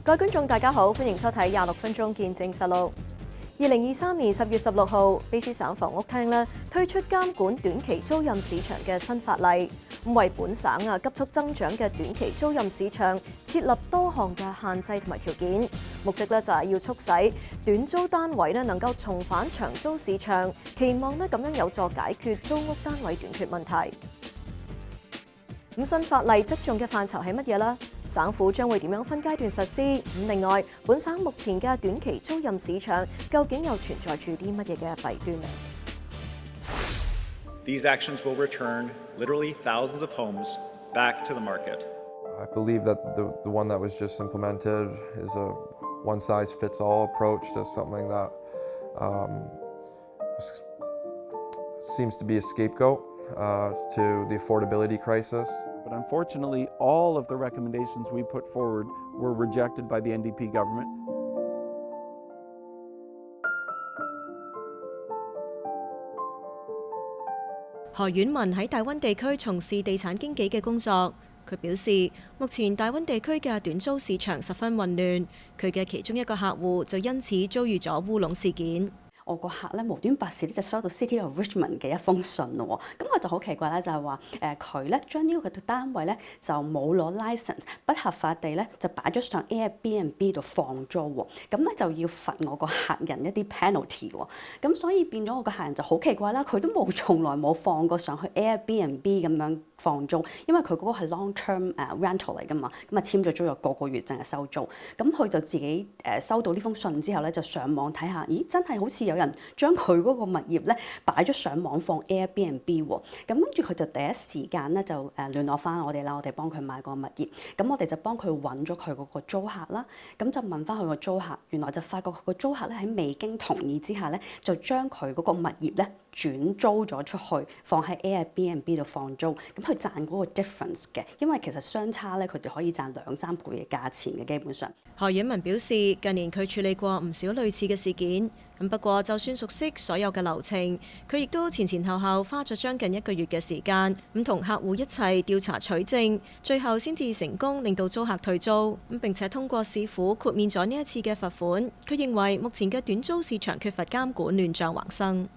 各位觀眾大家好，歡迎收睇26分鐘見證實錄。2023年10月16號，卑詩省房屋廳咧推出監管短期租賃市場嘅新法例，為本省急速增長嘅短期租賃市場設立多項嘅限制同埋條件，目的咧就係要促使短租單位咧能夠重返長租市場，期望咧咁樣有助解決租屋單位短缺問題。咁新法例側重嘅範疇係乜嘢呢？省府將會點樣分階段實施？另外，本省目前嘅短期租賃市場究竟又存在住啲乜嘢嘅弊端呢？ These actions will return literally thousands of homes back to the market. I believe that the one that was just implemented is a one-size-fits-all approach to something that seems to be a scapegoat to the affordability crisis. But unfortunately, all of the recommendations we put forward were rejected by the NDP government. 何婉文喺大灣地區從事地產經紀嘅工作，佢表示，目前大灣地區嘅短租市場十分混亂，佢嘅其中一個客戶就因此遭遇咗烏龍事件。我個客咧無端白事咧就收到 City of Richmond 嘅一封信咯，咁我就好奇怪啦，就係話佢咧將呢個嘅單位咧就冇攞 license， 不合法地咧就擺咗上 Airbnb 度放租喎，咁咧就要罰我個客人一啲 penalty 喎，咁所以變咗我個客人就好奇怪啦，佢都從來冇放過上去 Airbnb 咁樣放租，因為佢嗰個係 long term rental 嚟㗎嘛，咁啊簽咗租約個月淨係收租，咁佢就自己收到呢封信之後咧就上網睇下，咦真係好似有人將佢嗰個物業咧擺咗上網放 Airbnb 喎，咁跟住佢就第一時間咧就聯絡翻我哋啦，我哋幫佢買個物業，咁我哋就幫佢揾咗佢嗰個租客啦，咁就問翻佢個租客，原來就發覺佢個租客咧喺未經同意之下咧，就將佢嗰個物業咧轉租咗出去，放喺 Airbnb 度放租，咁佢賺嗰個 difference 嘅，因為其實相差咧佢哋可以賺2-3倍嘅價錢嘅基本上。何婉文表示，近年佢處理過唔少類似嘅事件，不過就算熟悉所有嘅流程，佢亦都前後花咗將近1個月嘅時間，同客戶一齊調查取證，最後先至成功令到租客退租，並且通過市府豁免咗呢一次嘅罰款。佢認為目前嘅短租市場缺乏監管，亂象橫生。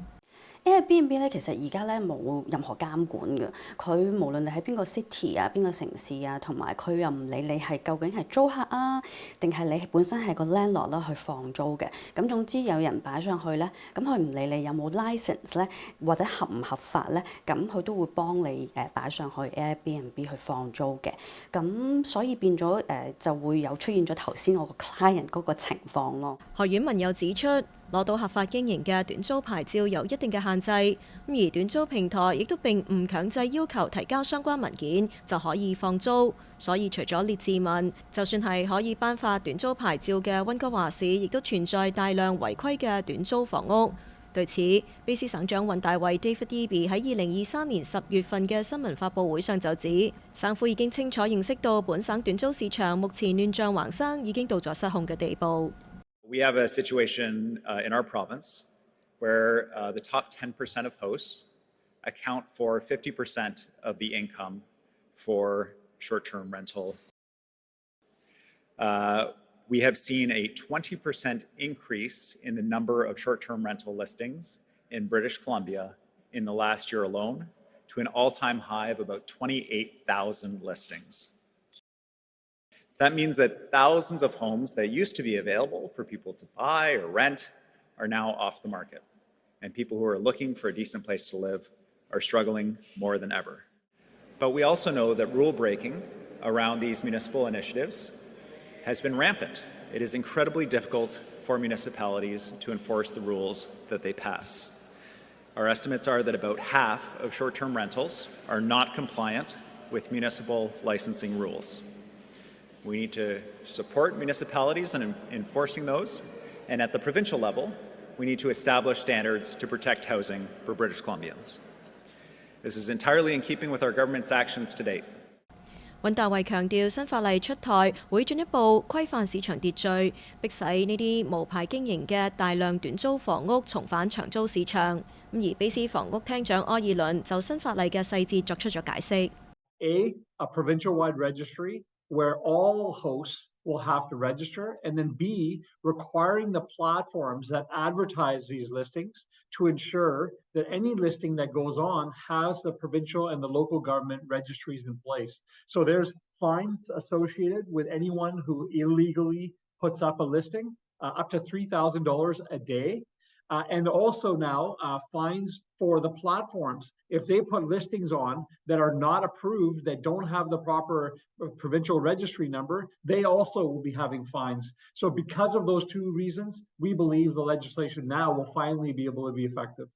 Airbnb 咧其實而家咧冇任何監管嘅，佢無論你喺邊個 city 啊、邊個城市啊，同埋佢又唔理你係究竟係租客啊，定係你本身係個 landlord 啦去放租嘅。咁總之有人擺上去咧，咁佢唔理你有冇 license 咧，或者合唔合法咧，咁佢都會幫你擺上去 Airbnb 去放租嘅。咁所以變咗就會有出現咗頭先我個 client 嗰個情況咯。何婉文又指出，攞到合法經營嘅短租牌照有一定嘅限制，而短租平台亦都並唔強制要求提交相關文件就可以放租，所以除咗列治文，就算係可以頒發短租牌照嘅溫哥華市，亦都存在大量違規嘅短租房屋。對此，卑詩省長尹大衛 David Eby 喺2023年10月份嘅新聞發佈會上就指，省府已經清楚認識到本省短租市場目前亂象橫生，已經到咗失控嘅地步。We have a situation in our province where the top 10% of hosts account for 50% of the income for short-term rental. We have seen a 20% increase in the number of short-term rental listings in British Columbia in the last year alone, to an all-time high of about 28,000 listings. That means that thousands of homes that used to be available for people to buy or rent are now off the market, and people who are looking for a decent place to live are struggling more than ever. But we also know that rule breaking around these municipal initiatives has been rampant. It is incredibly difficult for municipalities to enforce the rules that they pass. Our estimates are that about half of short-term rentals are not compliant with municipal licensing rules. We need to support municipalities in enforcing those, and at the provincial level, we need to establish standards to protect housing for British Columbians. This is entirely in keeping with our government's actions to date. 尹大衛強調，新法例出台會進一步規範市場秩序，迫使呢啲無牌經營嘅大量短租房屋重返長租市場。而卑詩房屋廳長柯爾倫就新法例嘅細節作出咗解釋。A provincial-wide registry where all hosts will have to register, and then B, requiring the platforms that advertise these listings to ensure that any listing that goes on has the provincial and the local government registries in place. So there's fines associated with anyone who illegally puts up a listing, up to $3,000 a day. And also now fines for the platforms. If they put listings on that are not approved, that don't have the proper provincial registry number, they also will be having fines. So because of those two reasons, we believe the legislation now will finally be able to be effective.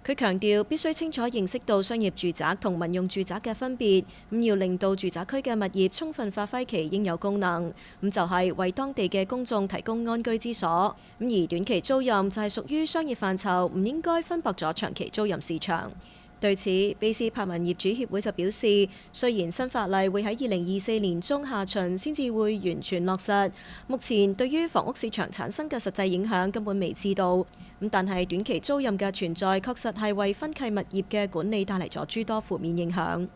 佢強調必須清楚認識到商業住宅同民用住宅嘅分別，要令到住宅區嘅物業充分發揮其應有功能，就係為當地嘅公眾提供安居之所。而短期租賃就係屬於商業範疇，唔應該分薄咗長期租賃市場。對此，卑斯柏文業主協會就表示，雖然新法例會喺2024年中下旬先至會完全落實，目前對於房屋市場產生嘅實際影響根本未知道。但係短期租賃嘅存在確實係為分契物業嘅管理帶嚟咗諸多負面影響。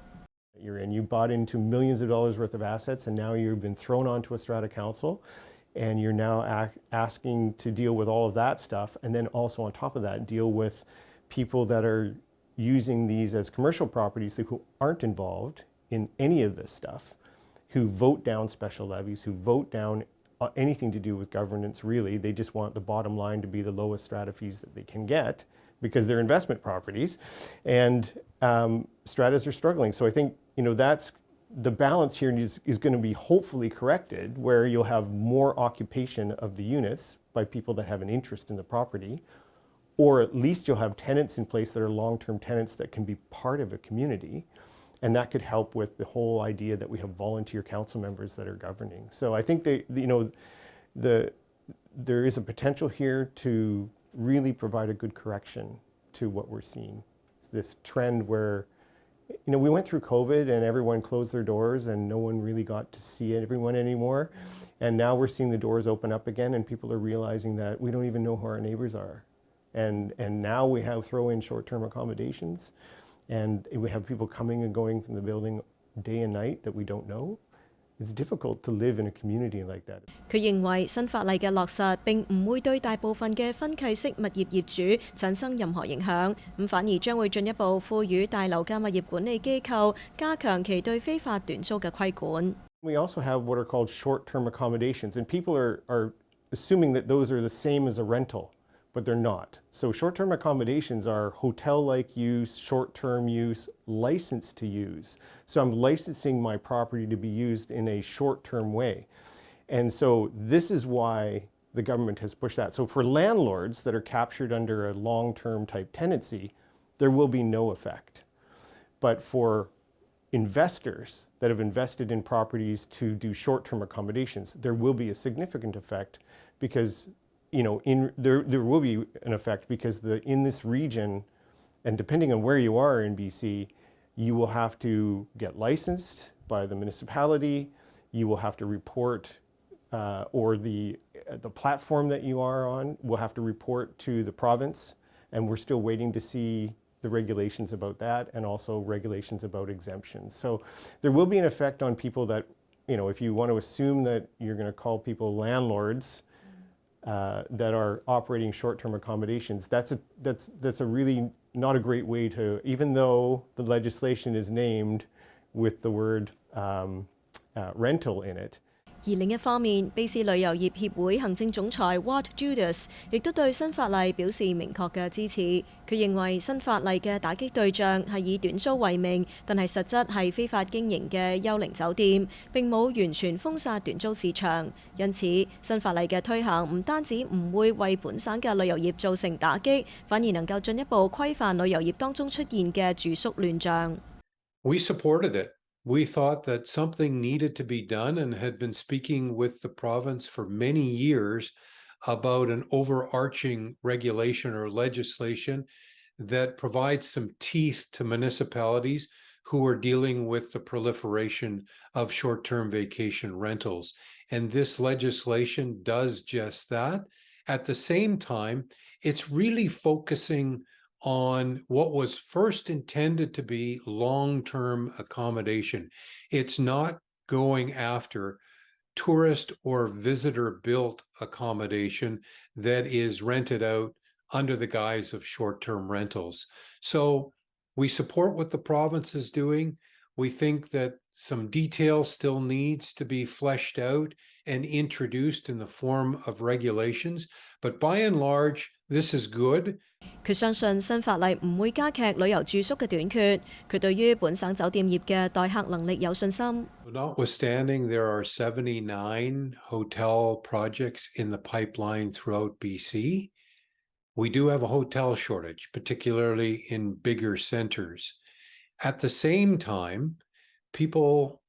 You're in, you bought into millions of dollars worth of assets, and now you've been thrown onto a strata council, and you're now asking to deal with all of that stuff, and then also on top of that, deal with people that are using these as commercial properties who aren't involved in any of this stuff, who vote down special levies, who vote down anything to do with governance, really. They just want the bottom line to be the lowest strata fees that they can get because they're investment properties. And stratas are struggling. So I think, that's the balance here is going to be hopefully corrected, where you'll have more occupation of the units by people that have an interest in the property, or at least you'll have tenants in place that are long-term tenants that can be part of a community. And that could help with the whole idea that we have volunteer council members that are governing. So I think there is a potential here to really provide a good correction to what we're seeing. It's this trend where, we went through COVID and everyone closed their doors and no one really got to see everyone anymore. And now we're seeing the doors open up again and people are realizing that we don't even know who our neighbors are. And now we have throw in short-term accommodations. And we have people coming and going from the building day and night that we don't know. It's difficult to live in a community like that. 佢認為新法例嘅落實並唔會對大部分嘅分契式物業業主產生任何影響，反而將會進一步賦予大樓嘅物業管理機構加強其對非法短租嘅規管。We also have what are called short-term accommodations, and people are assuming that those are the same as a rental. But they're not. So short-term accommodations are hotel-like use, short-term use, licensed to use. So I'm licensing my property to be used in a short-term way. And so this is why the government has pushed that. So for landlords that are captured under a long-term type tenancy, there will be no effect. But for investors that have invested in properties to do short-term accommodations, there will be a significant effect because there will be an effect because in this region, and depending on where you are in BC, you will have to get licensed by the municipality. You will have to report, or the platform that you are on will have to report to the province. And we're still waiting to see the regulations about that, and also regulations about exemptions. So there will be an effect on people that, if you want to assume that you're going to call people landlords, that are operating short-term accommodations, that's a really not a great way to, even though the legislation is named with the word rental in it. 而另一方面，卑斯旅遊業協會行政總裁 Ward Judas 亦都對新法例表示明確嘅支持。佢認為新法例嘅打擊對象係以短租為名，但係實質係非法經營嘅幽靈酒店，並冇完全封殺短租市場。因此，新法例嘅推行唔單止唔會為本省嘅旅遊業造成打擊，反而能夠進一步規範旅遊業當中出現嘅住宿亂象。We supported it. We thought that something needed to be done and had been speaking with the province for many years about an overarching regulation or legislation that provides some teeth to municipalities who are dealing with the proliferation of short-term vacation rentals. And this legislation does just that. At the same time, it's really focusing on what was first intended to be long-term accommodation. It's not going after tourist or visitor built accommodation that is rented out under the guise of short-term rentals. So we support what the province is doing. We think that some detail still needs to be fleshed out and introduced in the form of regulations, but by and large, this is good. 佢相信新法例唔會加劇旅遊住宿嘅短缺。佢對於本省酒店業嘅待客能力有信心。Notwithstanding, there are 79 hotel projects in the pipeline throughout BC. We do have a hotel shortage, particularly in bigger centers. At the same time, people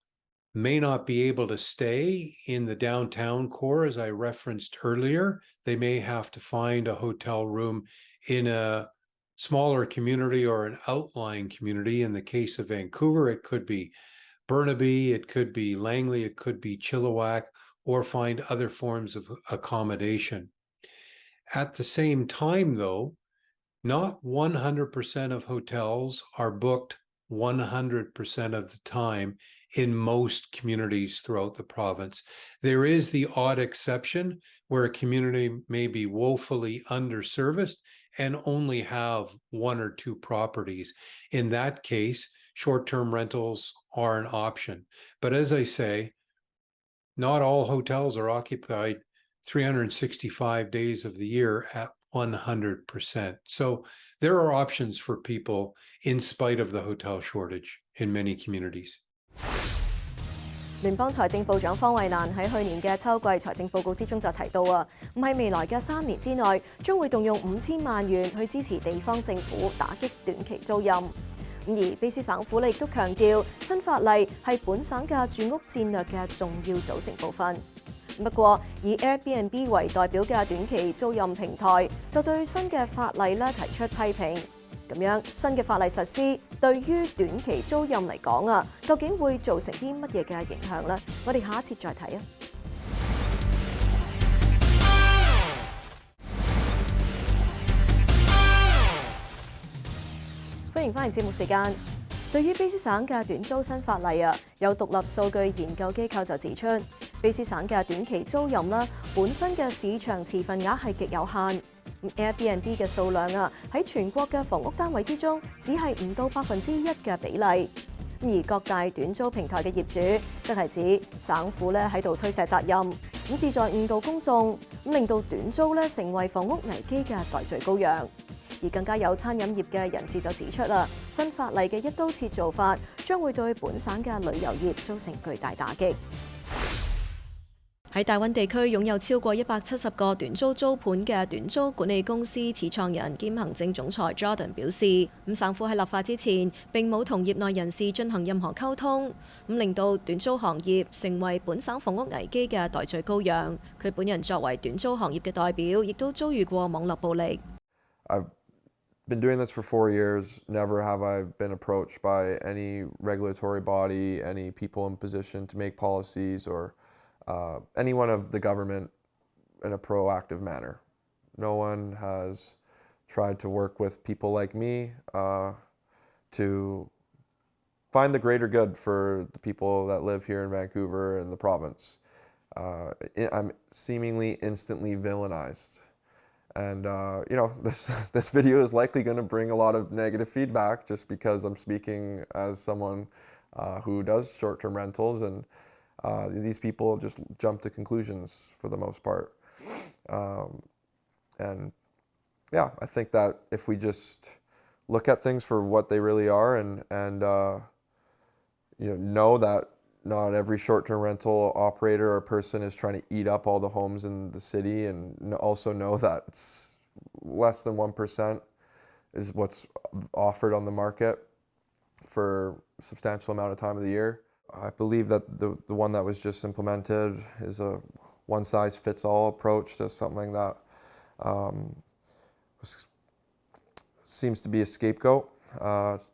may not be able to stay in the downtown core, as I referenced earlier. They may have to find a hotel room in a smaller community or an outlying community. In the case of Vancouver, it could be Burnaby, it could be Langley, it could be Chilliwack, or find other forms of accommodation. At the same time, though, not 100% of hotels are booked 100% of the time in most communities throughout the province. There is the odd exception where a community may be woefully underserviced and only have one or two properties. In that case, short-term rentals are an option. But as I say, not all hotels are occupied 365 days of the year at 100%. So there are options for people in spite of the hotel shortage in many communities. 聯邦財政部長方慧蘭喺去年嘅秋季財政報告之中就提到唔係未來嘅3年之內將會動用5000萬元去支持地方政府打擊短期租賃。而卑斯省府亦都強調新法例係本省嘅住屋戰略嘅重要組成部分。不過，以 Airbnb 為代表嘅短期租賃平台就對新嘅法例提出批評。咁樣新嘅法例實施對於短期租賃嚟講究竟會造成啲乜嘢嘅影響呢？我哋下一節再睇啊！歡迎返嚟節目時間。對於卑斯省嘅短租新法例有獨立數據研究機構就指出，卑斯省嘅短期租賃本身嘅市場持份額係極有限。Airbnb 嘅數量喺全國嘅房屋單位之中，只係唔到1%嘅比例。而各大短租平台嘅業主，即係指省府喺度推卸責任，旨在誤導公眾，令到短租成為房屋危機嘅代罪羔羊。而更加有餐飲業嘅人士就指出新法例嘅一刀切做法，將會對本省嘅旅遊業造成巨大打擊。喺大溫地區擁有超過170個短租租盤嘅短租管理公司始創人兼行政總裁 Jordan 表示，省府喺立法之前並冇同業內人士進行任何溝通，令到短租行業成為本省房屋危機嘅代罪羔羊。佢本人作為短租行業嘅代表，亦都遭遇過網絡暴力。I've been doing this for 4 years. Never have I been approached by any regulatory body, any people in position to make policies, or anyone of the government in a proactive manner. No one has tried to work with people like me to find the greater good for the people that live here in Vancouver and the province. I'm seemingly instantly villainized. And this video is likely going to bring a lot of negative feedback just because I'm speaking as someone who does short-term rentals, and these people just jump to conclusions for the most part. And yeah, I think that if we just look at things for what they really are and know that not every short-term rental operator or person is trying to eat up all the homes in the city, and also know that it's less than 1% is what's offered on the market for a substantial amount of time of the year. I believe that the one that was just implemented is a one-size-fits-all approach to something that seems to be a scapegoat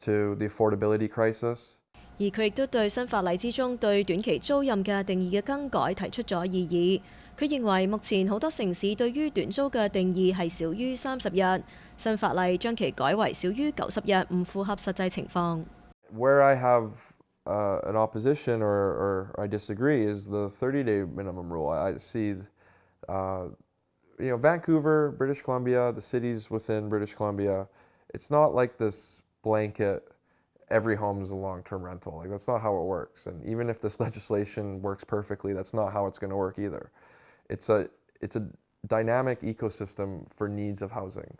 to the affordability crisis. 而佢亦都對新法例之中對短期租賃嘅定義嘅更改提出咗異議。佢認為目前好多城市對於短租嘅定義係少於30日，新法例將其改為少於90日，唔符合實際情況。Where I have an opposition or I disagree is the 30-day minimum rule. I see, Vancouver, British Columbia, the cities within British Columbia, it's not like this blanket, every home is a long-term rental. Like, that's not how it works. And even if this legislation works perfectly, that's not how it's going to work either. It's a dynamic ecosystem for needs of housing.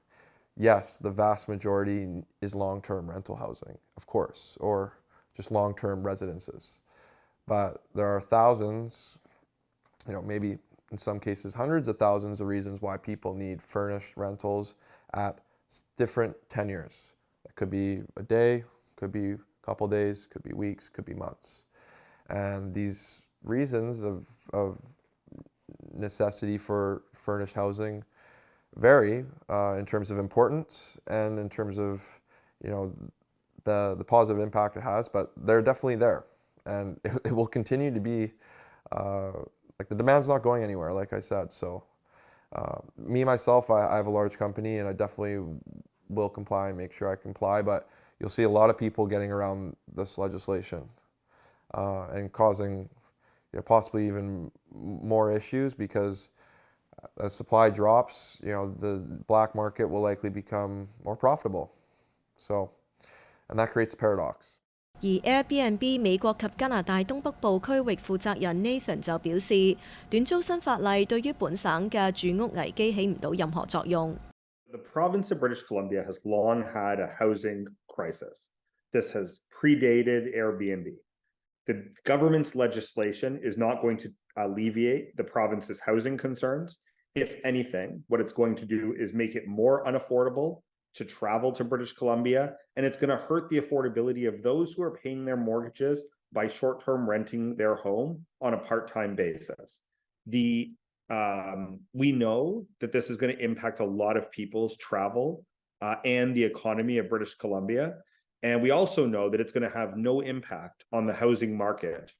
Yes, the vast majority is long-term rental housing, of course, or just long-term residences. But there are thousands, maybe in some cases hundreds of thousands of reasons why people need furnished rentals at different tenures. It could be a day, could be a couple days, could be weeks, could be months. And these reasons of necessity for furnished housing vary in terms of importance and in terms of the positive impact it has, but they're definitely there, and it will continue to be the demand's not going anywhere, like I said. So me myself, I have a large company, and I definitely will comply and make sure I comply, but you'll see a lot of people getting around this legislation and causing possibly even more issues, because as supply drops, the black market will likely become more profitable. So, and that creates a paradox. 而 Airbnb 美國及加拿大東北部區域負責人 Nathan 就表示，短租新法例對於本省嘅住屋危機起唔到任何作用。The province of British Columbia has long had a housing crisis. This has predated Airbnb. The government's legislation is not going to alleviate the province's housing concerns. If anything, what it's going to do is make it more unaffordable to travel to British Columbia, and it's going to hurt the affordability of those who are paying their mortgages by short-term renting their home on a part-time basis. We know that this is going to impact a lot of people's travel and the economy of British Columbia. And we also know that it's going to have no impact on the housing market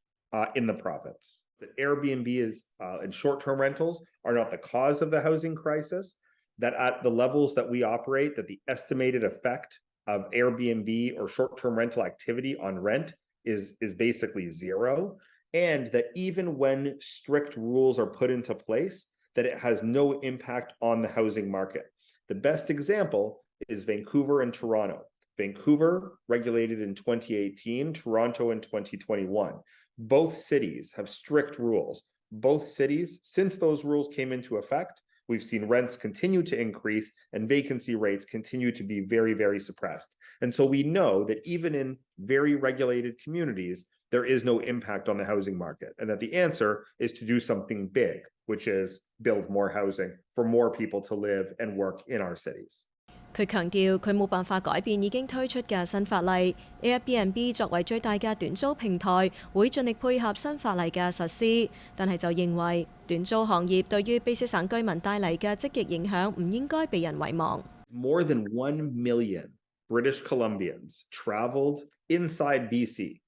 in the province. That Airbnb and short-term rentals are not the cause of the housing crisis, that at the levels that we operate, that the estimated effect of Airbnb or short-term rental activity on rent is basically zero, and that even when strict rules are put into place, that it has no impact on the housing market. The best example is Vancouver and Toronto. Vancouver regulated in 2018, Toronto in 2021. Both cities have strict rules. Both cities, since those rules came into effect, we've seen rents continue to increase and vacancy rates continue to be very, very suppressed. And so we know that even in very regulated communities, there is no impact on the housing market, and that the answer is to do something big, which is build more housing for more people to live and work in our cities. 佢強調，佢冇辦法改變已經推出嘅新法例。Airbnb 作為最大嘅短租平台，會盡力配合新法例嘅實施，但係就認為短租行業對於卑詩省居民帶嚟嘅積極影響唔應該被人遺忘。More than 1 million British Columbians traveled inside BC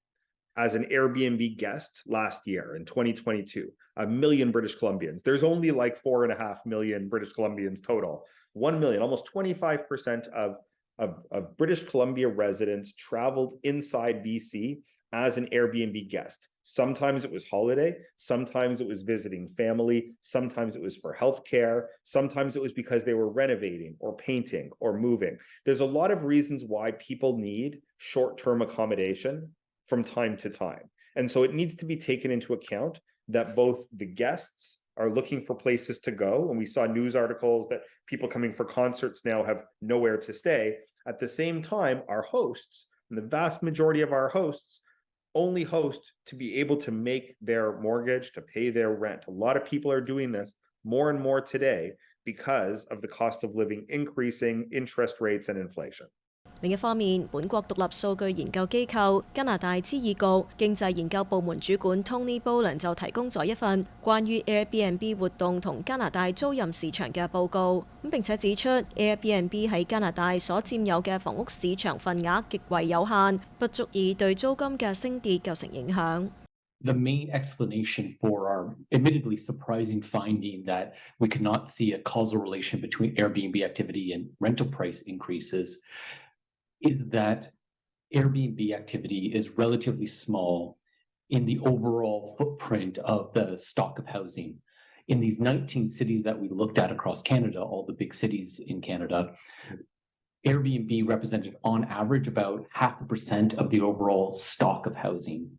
as an Airbnb guest last year in 2022. 1 million British Columbians. There's only like 4.5 million British Columbians total. 1 million, almost 25% of British Columbia residents traveled inside BC as an Airbnb guest. Sometimes it was holiday, sometimes it was visiting family, sometimes it was for healthcare, sometimes it was because they were renovating or painting or moving. There's a lot of reasons why people need short-term accommodation from time to time. And so it needs to be taken into account that both the guests are looking for places to go, and we saw news articles that people coming for concerts now have nowhere to stay. At the same time, our hosts, and the vast majority of our hosts, only host to be able to make their mortgage, to pay their rent. A lot of people are doing this more and more today because of the cost of living increasing, interest rates, and inflation. 另一方面，本國獨立數據研究機構加拿大資議局經濟研究部門主管 Tony Boland 就提供咗一份關於 Airbnb 活動同加拿大租賃市場嘅報告，並且指出 Airbnb 喺加拿大所佔有嘅房屋市場份額極為有限，不足以對租金嘅升跌構成影響。The main explanation for our admittedly surprising finding that we could not see a causal relation between Airbnb activity and rental price increases is that Airbnb activity is relatively small in the overall footprint of the stock of housing. In these 19 cities that we looked at across Canada, all the big cities in Canada, Airbnb represented on average about 0.5% of the overall stock of housing.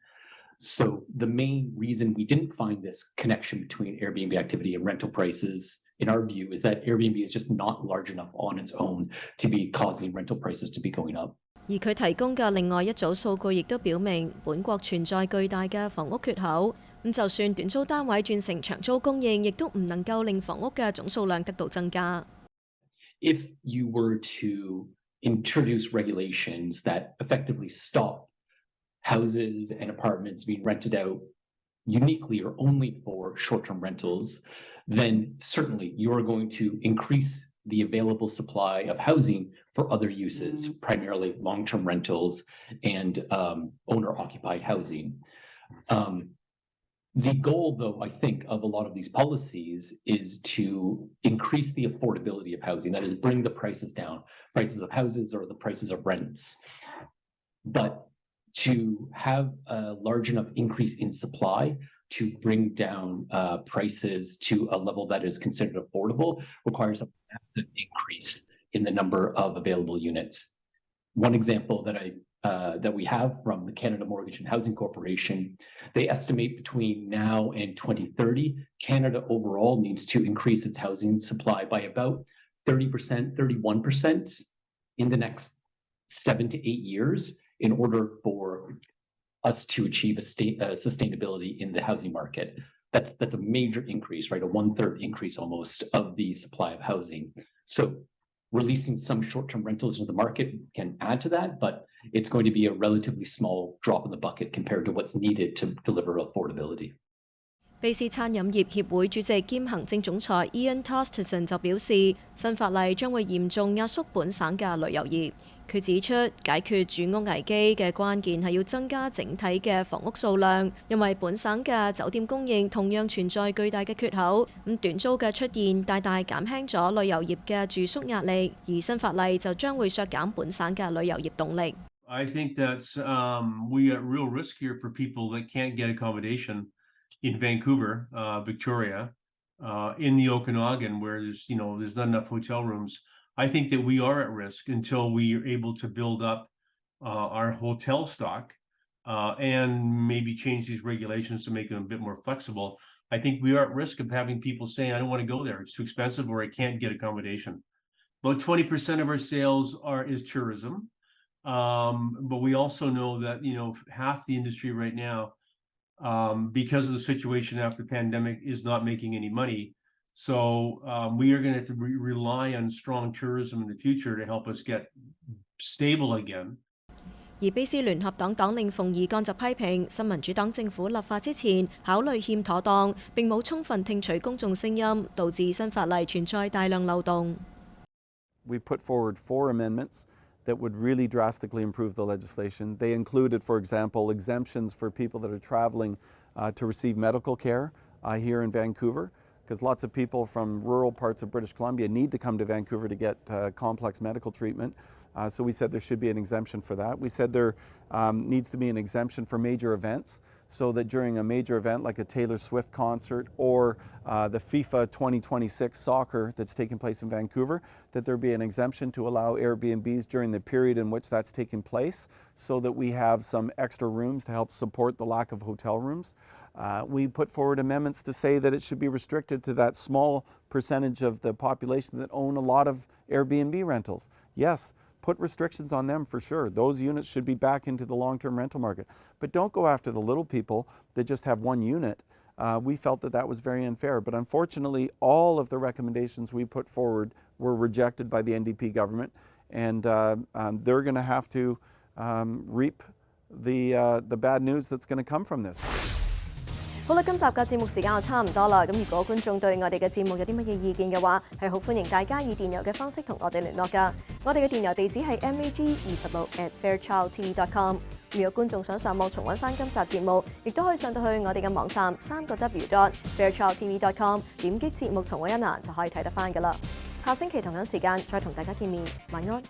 So the main reason we didn't find this connection between Airbnb activity and rental prices, in our view, is that Airbnb is just not large enough on its own to be causing rental prices to be going up. 而佢提供嘅另外一組數據亦都表明，本國存在巨大嘅房屋缺口。咁就算短租單位轉成長租供應，亦都唔能夠令房屋嘅總數量得到增加。If you were to introduce regulations that effectively stop houses and apartments being rented out uniquely or only for short-term rentals, then certainly you are going to increase the available supply of housing for other uses, primarily long-term rentals and owner-occupied housing. The goal, though, I think, of a lot of these policies is to increase the affordability of housing, that is, bring the prices down, prices of houses or the prices of rents. But to have a large enough increase in supply to bring down prices to a level that is considered affordable requires a massive increase in the number of available units. One example that we have from the Canada Mortgage and Housing Corporation, they estimate between now and 2030, Canada overall needs to increase its housing supply by about 30%, 31% in the next 7 to 8 years in order for us to achieve sustainability in the housing market. That's a major increase, right? A 1/3 increase almost of the supply of housing. So releasing some short-term rentals into the market can add to that, but it's going to be a relatively small drop in the bucket compared to what's needed to deliver affordability. 卑斯餐飲業協會主席兼行政總裁 Ian Tosterson 就表示，新法例將會嚴重壓縮本省嘅旅遊業。佢指出，解決住屋危機嘅關鍵係要增加整體嘅房屋數量，因為本省嘅酒店供應同樣存在巨大嘅缺口。咁短租嘅出現大大減輕咗旅遊業嘅住宿壓力，而新法例就將會削減本省嘅旅遊業動力。I think that's we at real risk here for people that can't get accommodation in Vancouver, Victoria, in the Okanagan, where there's not enough hotel rooms. I think that we are at risk until we are able to build up our hotel stock and maybe change these regulations to make them a bit more flexible. I think we are at risk of having people saying, I don't want to go there, it's too expensive, or I can't get accommodation. About 20% of our sales is tourism. But we also know that, half the industry right now, because of the situation after the pandemic, is not making any money. So we are going to have to rely on strong tourism in the future to help us get stable again. 而卑斯聯合黨黨領馮儀幹就批評新民主黨政府立法之前考慮欠妥當，並冇充分聽取公眾聲音，導致新法例存在大量漏洞。We put forward 4 amendments that would really drastically improve the legislation. They included, for example, exemptions for people that are traveling to receive medical care here in Vancouver, because lots of people from rural parts of British Columbia need to come to Vancouver to get complex medical treatment. So we said there should be an exemption for that. We said there needs to be an exemption for major events, so that during a major event like a Taylor Swift concert or the FIFA 2026 soccer that's taking place in Vancouver, that there be an exemption to allow Airbnbs during the period in which that's taking place, so that we have some extra rooms to help support the lack of hotel rooms. We put forward amendments to say that it should be restricted to that small percentage of the population that own a lot of Airbnb rentals. Yes, put restrictions on them for sure. Those units should be back into the long-term rental market. But don't go after the little people that just have one unit. We felt that that was very unfair. But unfortunately, all of the recommendations we put forward were rejected by the NDP government. And they're going to have to reap the bad news that's going to come from this. 好啦，今集嘅節目時間就差唔多啦。咁如果觀眾對我哋嘅節目有啲乜嘢意見嘅話，係好歡迎大家以電郵嘅方式同我哋聯絡㗎。我哋嘅電郵地址係 mag26@fairchildtv.com。如果觀眾想上網重溫翻今集節目，亦都可以上到去我哋嘅網站3w.fairchildtv.com， 點擊節目重溫一欄就可以睇得翻㗎啦。下星期同樣時間再同大家見面，晚安。